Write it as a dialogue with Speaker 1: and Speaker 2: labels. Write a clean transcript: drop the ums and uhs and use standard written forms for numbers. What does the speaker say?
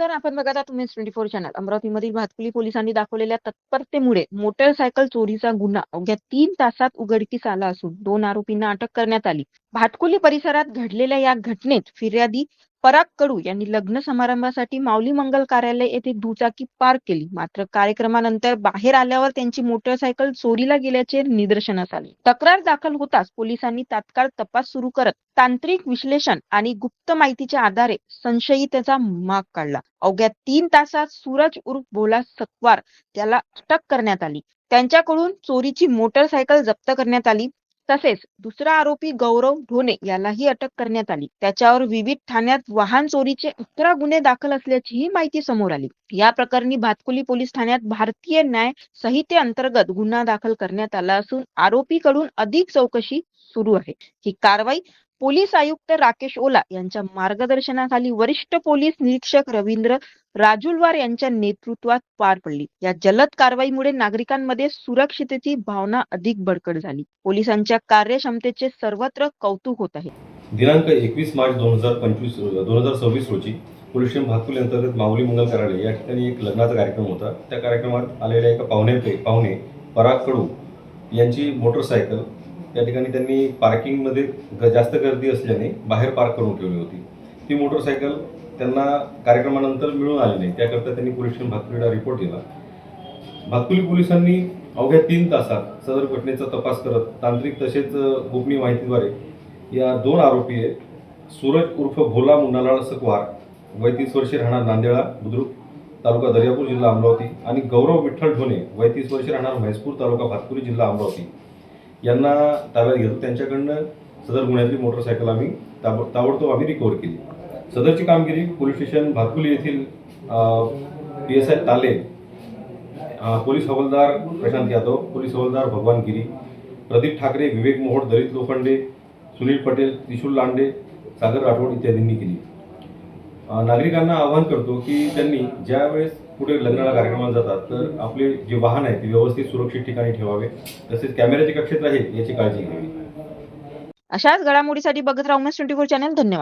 Speaker 1: नमस्कार. आपण बघत आहात उमेश 24 चॅनल. अमरावतीमधील भातकुली पोलिसांनी दाखवलेल्या तत्परतेमुळे मोटरसायकल चोरीचा गुन्हा अवघ्या 3 तासात उघडकीस आला असून 2 आरोपींना अटक करण्यात आली. भातकुली परिसरात घडलेल्या या घटनेत फिर्यादी पराग कडू यांनी लग्न समारंभासाठी माऊली मंगल कार्यालय येथे दुचाकी पार्क केली. मात्र कार्यक्रमानंतर बाहेर आल्यावर त्यांची मोटरसायकल चोरीला गेल्याचे निदर्शनास आले. तक्रार दाखल होताच पोलिसांनी तात्काळ तपास सुरू करत तांत्रिक विश्लेषण आणि गुप्त माहितीच्या आधारे संशयिताचा माग काढला. अवघ्या 3 तासात सूरज उर्फ भोला सकवार त्याला अटक करण्यात आली. त्यांच्याकडून चोरीची मोटरसायकल जप्त करण्यात आली. तसेच दुसरा आरोपी गौरव ढोणे यालाही अटक करण्यात आली. त्याच्यावर विविध ठाण्यात वाहन चोरीचे 11 गुन्हे दाखल असल्याचीही माहिती समोर आली. या प्रकरणी भातकुली पोलीस ठाण्यात भारतीय न्याय संहितेअंतर्गत गुन्हा दाखल करण्यात आला असून आरोपीकडून अधिक चौकशी सुरू आहे. ही कारवाई पोलीस आयुक्त राकेश ओला यांच्या मार्गदर्शनाखाली वरिष्ठ पोलीस निरीक्षक रवींद्र राजुलवार यांच्या नेतृत्वात पार पडली. या जलद कारवाईमुळे नागरिकांमध्ये सुरक्षिततेची भावना अधिक बळकट झाली. पोलिसांच्या कार्यक्षमतेचे सर्वत्र कौतुक होत आहे.
Speaker 2: दिनांक 21 मार्च 2026 रोजी पोलीस स्टेशन भातकुली अंतर्गत माऊली मंगल कार्यालय या ठिकाणी एक लग्नाचा कार्यक्रम होता. त्या कार्यक्रमात आलेल्या एका पाहुणे पराग कडू यांची मोटरसायकल या ठिकाणी त्यांनी पार्किंगमध्ये जास्त गर्दी असल्याने बाहेर पार्क करून ठेवली होती. ती मोटरसायकल त्यांना कार्यक्रमानंतर मिळून आली नाही. त्याकरता त्यांनी पोलीस स्टेशन भातकुलीला रिपोर्ट दिला. भातकुली पोलिसांनी अवघ्या 3 तासात सदर घटनेचा तपास करत तांत्रिक तसेच गोपनीय माहितीद्वारे या 2 आरोपी सूरज उर्फ भोला मुन्नालाल सकवार वय 30 वर्षे राहणार नांदेळा बुद्रुक तालुका दर्यापूर जिल्हा अमरावती आणि गौरव विठ्ठल ढोणे वय 30 वर्षे राहणार म्हैसपूर तालुका भातकुली जिल्हा अमरावती यांना ताब्यात घेतो. त्यांच्याकडनं सदर गुन्ह्यातली मोटरसायकल आम्ही ताबडतोब रिकव्हर केली. सदरची कामगिरी पोलीस स्टेशन भातकुली येथील PSI ताले, पोलीस हवालदार प्रशांत यादव, पोलीस हवालदार भगवान गिरी, प्रदीप ठाकरे, विवेक मोहोड, दलित लोखंडे, सुनील पटेल, त्रिशूल लांडे, सागर राठोड इत्यादींनी केली. नागरिकांना आवाहन करतो की त्यांनी ज्यावेळेस पुढे लग्नाला कार्यक्रमाला जातात तर आपले जे वाहन आहे ते व्यवस्थित सुरक्षित ठिकाणी ठेवावे. तसेच कॅमेऱ्याचे कक्षेत्र आहे याची काळजी घ्यावी.
Speaker 1: अशाच घडामोडीसाठी बघत राहा उमेश 24 चॅनल. धन्यवाद.